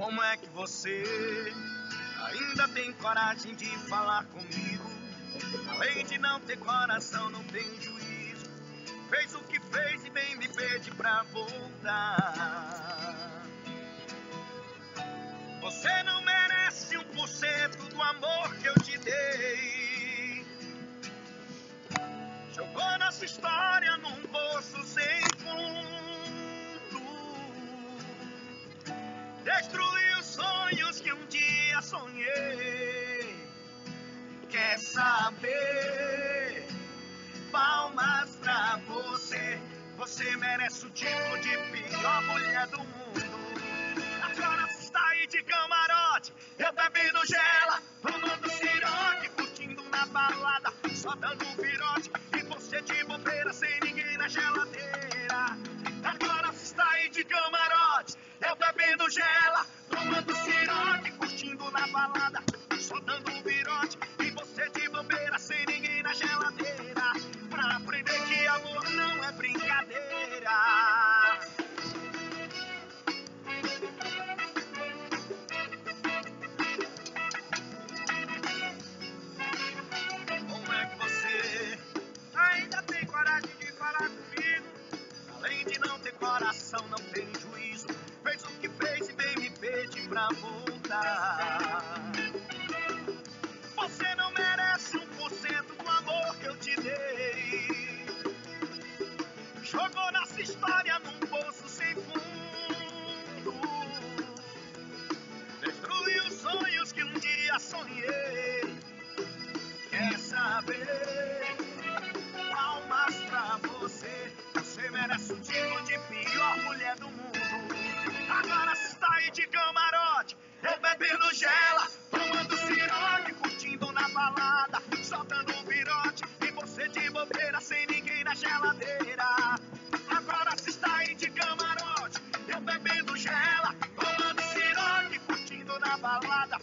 Como é que você ainda tem coragem de falar comigo? Além de não ter coração, não tem juízo. Fez o que fez e bem me pede pra voltar. Você não merece 1% do amor que eu te dei. Jogou nossa história num poço sem fundo. Destruiu os sonhos que um dia sonhei. Quer saber? Palmas pra você. Você merece o título de pior mulher do mundo. Agora você está aí de camarote, eu bebendo gela, tomando siroque, curtindo na balada, só dando um virote. E você de bobeira, sem ninguém na geladeira. Agora você está aí de camarote, eu bebendo gela, tomando siroque, curtindo na balada, só dando um virote. E você de bobeira, sem ninguém na geladeira. Pra aprender que amor não é brincadeira. Como é que você ainda tem coragem de falar comigo? Além de não ter coração, não tem juízo. Fez o que fez e bem me pede pra voltar. Você não merece 1% do amor que eu te dei. Jogou nossa história num poço sem fundo. Destruiu os sonhos que um dia sonhei. Quer saber? Palmas pra você. Você merece o título de pior mulher do mundo. Agora você está aí de camarote, eu bebendo gela, tomando siroque, curtindo na balada, só dando um virote. E você de bobeira, sem ninguém na geladeira. Agora você está aí de camarote, eu bebendo gela, tomando siroque, curtindo na balada,